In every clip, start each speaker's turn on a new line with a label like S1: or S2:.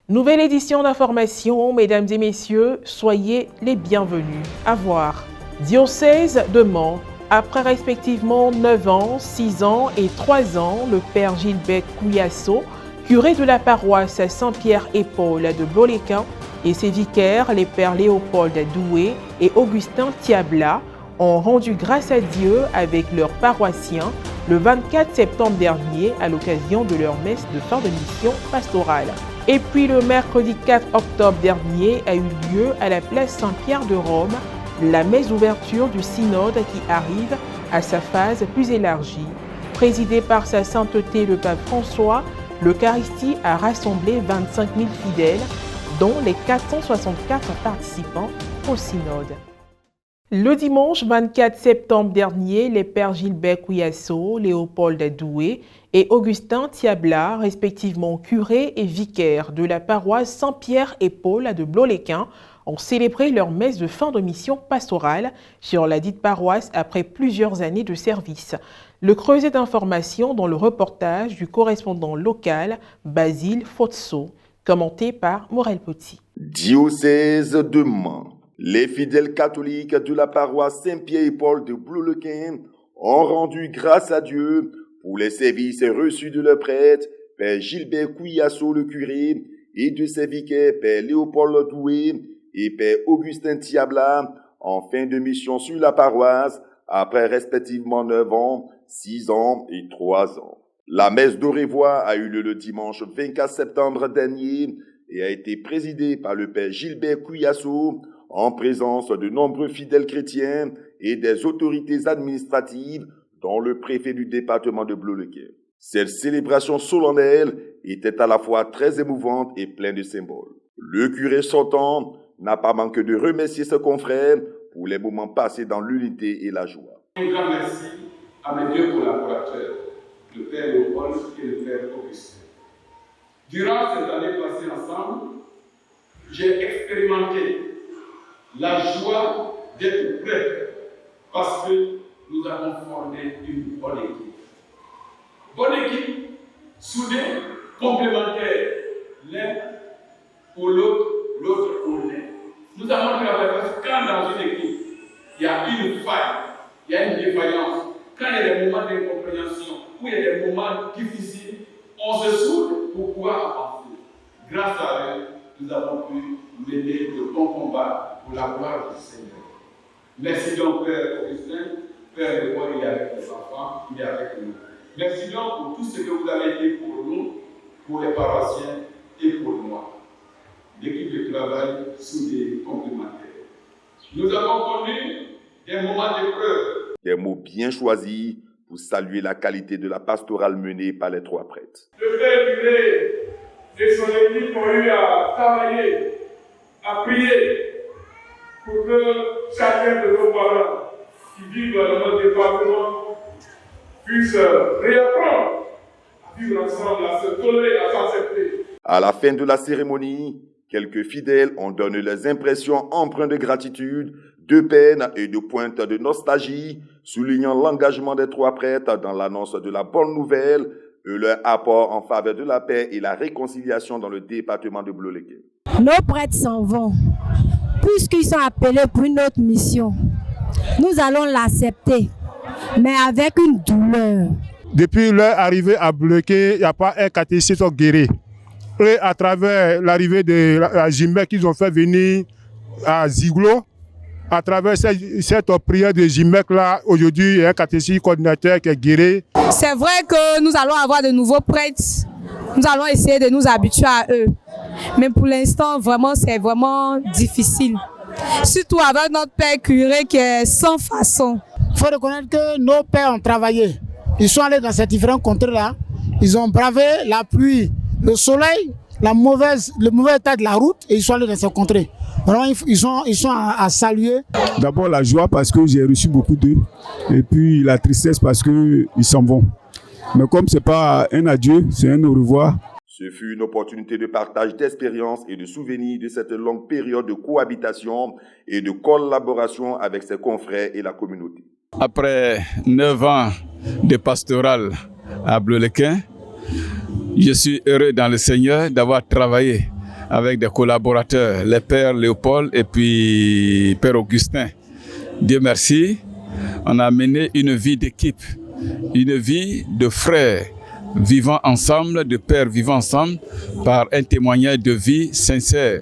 S1: Nouvelle édition d'information, mesdames et messieurs, soyez les bienvenus. À voir. Diocèse de Mans. Après respectivement 9 ans, 6 ans et 3 ans, le père Gilbert Couillasso, curé de la paroisse Saint-Pierre-et-Paul de Bloléquin, et ses vicaires, les pères Léopold Doué et Augustin Tiabla, ont rendu grâce à Dieu avec leurs paroissiens le 24 septembre dernier à l'occasion de leur messe de fin de mission pastorale. Et puis le mercredi 4 octobre dernier a eu lieu à la place Saint-Pierre de Rome la messe d'ouverture du synode qui arrive à sa phase plus élargie. Présidée par sa sainteté le pape François, l'Eucharistie a rassemblé 25 000 fidèles, dont les 464 participants au synode. Le dimanche 24 septembre dernier, les pères Gilbert Couillasso, Léopold Doué et Augustin Tiabla, respectivement curés et vicaires de la paroisse Saint-Pierre-et-Paul de Bloléquin, ont célébré leur messe de fin de mission pastorale sur la dite paroisse après plusieurs années de service. Le creuset d'informations dans le reportage du correspondant local Basile Fotso, commenté par Morel Petit.
S2: Diocèse de Mans. Les fidèles catholiques de la paroisse Saint-Pierre-et-Paul de Bloléquin ont rendu grâce à Dieu pour les services reçus de leur prêtre, Père Gilbert Couillasso le curé, et de ses vicaires, Père Léopold Doué et Père Augustin Tiabla, en fin de mission sur la paroisse, après respectivement 9 ans, 6 ans et 3 ans. La messe d'Aurevoix a eu lieu le dimanche 24 septembre dernier et a été présidée par le Père Gilbert Couillasso, en présence de nombreux fidèles chrétiens et des autorités administratives, dont le préfet du département de Bloléquin. Cette célébration solennelle était à la fois très émouvante et pleine de symboles. Le curé sortant n'a pas manqué de remercier ses confrères pour les moments passés dans l'unité et la joie.
S3: Un grand merci à mes deux collaborateurs, le Père Léopold et le Père Augustin. Durant ces années passées ensemble, j'ai expérimenté la joie d'être prêt parce que nous avons formé une bonne équipe. Bonne équipe, soudée, complémentaire, l'un pour l'autre, l'autre pour l'un. Nous avons travaillé parce que quand dans une équipe, il y a une faille, il y a une défaillance, quand il y a des moments d'incompréhension ou il y a des moments difficiles, on se soude pour pouvoir avancer. Grâce à eux, nous avons pu mener de bons combats pour la gloire du Seigneur. Merci donc, Père Augustin. Père de moi, il est avec les enfants, il est avec nous. Merci donc pour tout ce que vous avez été pour nous, pour les paroissiens et pour moi. L'équipe de travail soudée, complémentaire. Nous avons connu des moments d'épreuve.
S2: Des mots bien choisis pour saluer la qualité de la pastorale menée par les 3 prêtres.
S3: Le Père curé et son équipe ont eu à travailler, à prier pour que chacun de nos parents qui vivent dans notre département puisse réapprendre à vivre ensemble, à se tolérer, à s'accepter.
S2: À la fin de la cérémonie, quelques fidèles ont donné leurs impressions empreintes de gratitude, de peine et de pointes de nostalgie, soulignant l'engagement des 3 prêtres dans l'annonce de la bonne nouvelle et leur apport en faveur de la paix et la réconciliation dans le département de Bloléquin.
S4: Nos prêtres s'en vont, puisqu'ils sont appelés pour une autre mission. Nous allons l'accepter, mais avec une douleur.
S5: Depuis leur arrivée à Bloléquin, il n'y a pas un catéchisme guéri. Et à travers l'arrivée de la Gilbert qu'ils ont fait venir à Ziglo, à travers cette prière de Gilbert là, aujourd'hui, il y a un catéchisme coordinateur qui est guéri.
S6: C'est vrai que nous allons avoir de nouveaux prêtres. Nous allons essayer de nous habituer à eux. Mais pour l'instant, vraiment, c'est vraiment difficile. Surtout avec notre père curé qui est sans façon.
S7: Il faut reconnaître que nos pères ont travaillé. Ils sont allés dans ces différents contrées-là. Ils ont bravé la pluie, le soleil, le mauvais état de la route et ils sont allés dans ces contrées. Vraiment, ils sont à saluer.
S8: D'abord la joie parce que j'ai reçu beaucoup d'eux et puis la tristesse parce qu'ils s'en vont. Mais comme ce n'est pas un adieu, c'est un au revoir.
S2: Ce fut une opportunité de partage d'expériences et de souvenirs de cette longue période de cohabitation et de collaboration avec ses confrères et la communauté.
S9: Après 9 ans de pastoral à Bloléquin, je suis heureux dans le Seigneur d'avoir travaillé avec des collaborateurs, les pères Léopold et puis Père Augustin. Dieu merci, on a mené une vie d'équipe, une vie de frères vivant ensemble, de pères vivant ensemble par un témoignage de vie sincère.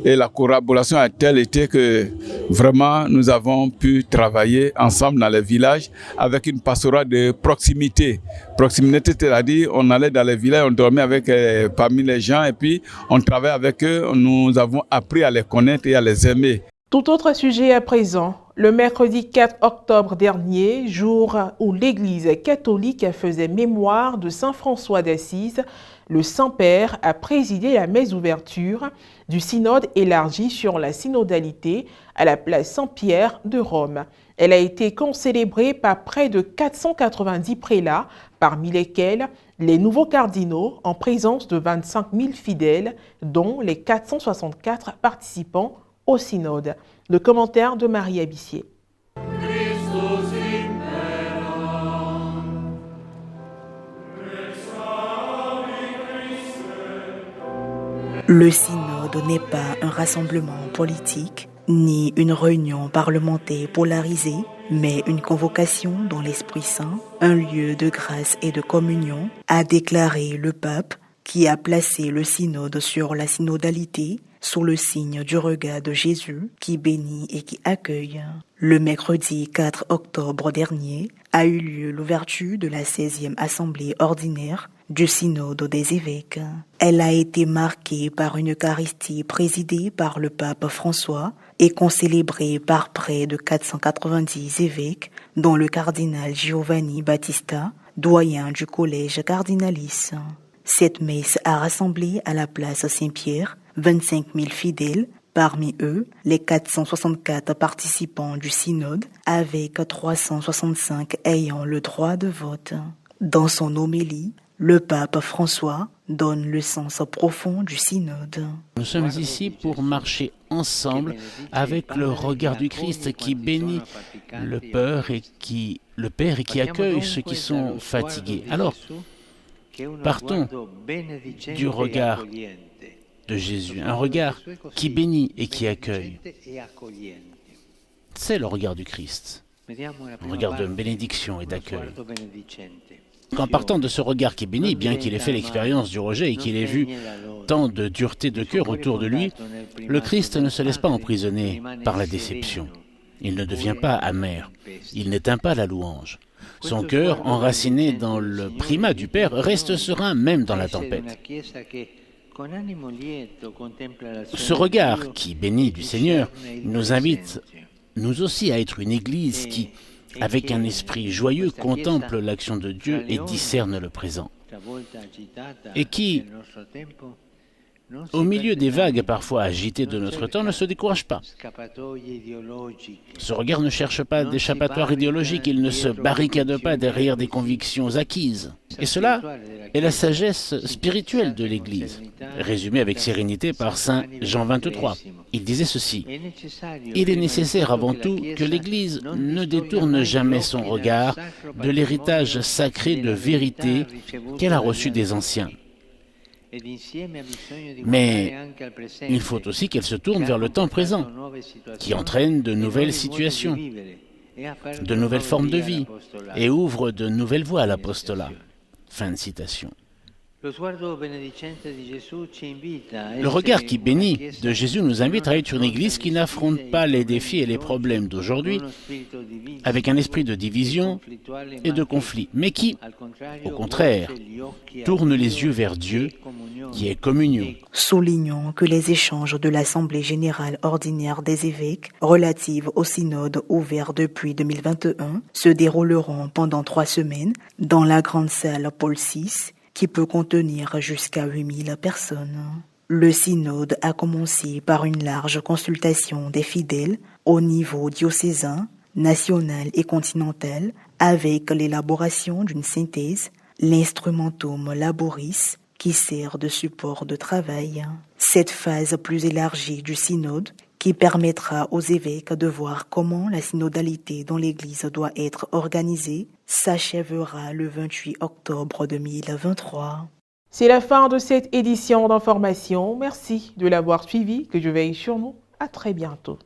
S9: Et la collaboration a telle été que vraiment nous avons pu travailler ensemble dans les villages avec une pastorale de proximité. Proximité, c'est-à-dire on allait dans les villages, on dormait avec parmi les gens et puis on travaillait avec eux. Nous avons appris à les connaître et à les aimer.
S1: Tout autre sujet à présent. Le mercredi 4 octobre dernier, jour où l'Église catholique faisait mémoire de Saint François d'Assise, le Saint-Père a présidé la messe d'ouverture du synode élargi sur la synodalité à la place Saint-Pierre de Rome. Elle a été concélébrée par près de 490 prélats, parmi lesquels les nouveaux cardinaux en présence de 25 000 fidèles, dont les 464 participants au synode. Le commentaire de Marie Abissier.
S10: Le synode n'est pas un rassemblement politique, ni une réunion parlementaire polarisée, mais une convocation dans l'Esprit Saint, un lieu de grâce et de communion, a déclaré le pape, qui a placé le synode sur la synodalité sous le signe du regard de Jésus qui bénit et qui accueille. Le mercredi 4 octobre dernier a eu lieu l'ouverture de la 16e assemblée ordinaire du synode des évêques. Elle a été marquée par une Eucharistie présidée par le pape François et concélébrée par près de 490 évêques, dont le cardinal Giovanni Battista, doyen du collège cardinalice. Cette messe a rassemblé à la place Saint-Pierre 25 000 fidèles, parmi eux les 464 participants du synode, avec 365 ayant le droit de vote. Dans son homélie, le pape François donne le sens profond du synode.
S11: Nous sommes ici pour marcher ensemble avec le regard du Christ qui bénit le Père et qui accueille ceux qui sont fatigués. Alors, partons du regard de Jésus, un regard qui bénit et qui accueille. C'est le regard du Christ, un regard de bénédiction et d'accueil. En partant de ce regard qui bénit, bien qu'il ait fait l'expérience du rejet et qu'il ait vu tant de dureté de cœur autour de lui, le Christ ne se laisse pas emprisonner par la déception. Il ne devient pas amer, il n'éteint pas la louange. Son cœur, enraciné dans le primat du Père, reste serein même dans la tempête. Ce regard qui bénit du Seigneur nous invite, nous aussi, à être une Église qui, avec un esprit joyeux, contemple l'action de Dieu et discerne le présent. Et qui, au milieu des vagues parfois agitées de notre temps, ne se décourage pas. Ce regard ne cherche pas d'échappatoire idéologique, il ne se barricade pas derrière des convictions acquises. Et cela est la sagesse spirituelle de l'Église, résumée avec sérénité par saint Jean 23. Il disait ceci: « Il est nécessaire avant tout que l'Église ne détourne jamais son regard de l'héritage sacré de vérité qu'elle a reçu des anciens. Mais il faut aussi qu'elle se tourne vers le temps présent, qui entraîne de nouvelles situations, de nouvelles formes de vie, et ouvre de nouvelles voies à l'apostolat. » Fin de citation. Le regard qui bénit de Jésus nous invite à être une Église qui n'affronte pas les défis et les problèmes d'aujourd'hui avec un esprit de division et de conflit, mais qui, au contraire, tourne les yeux vers Dieu, qui est communion.
S10: Soulignons que les échanges de l'Assemblée générale ordinaire des évêques relatives au synode ouvert depuis 2021 se dérouleront pendant 3 semaines dans la grande salle Paul VI, qui peut contenir jusqu'à 8000 personnes. Le synode a commencé par une large consultation des fidèles au niveau diocésain, national et continental, avec l'élaboration d'une synthèse, l'instrumentum laboris, qui sert de support de travail. Cette phase plus élargie du synode, qui permettra aux évêques de voir comment la synodalité dans l'Église doit être organisée, s'achèvera le 28 octobre 2023.
S1: C'est la fin de cette édition d'information. Merci de l'avoir suivi. Que je veille sur nous. À très bientôt.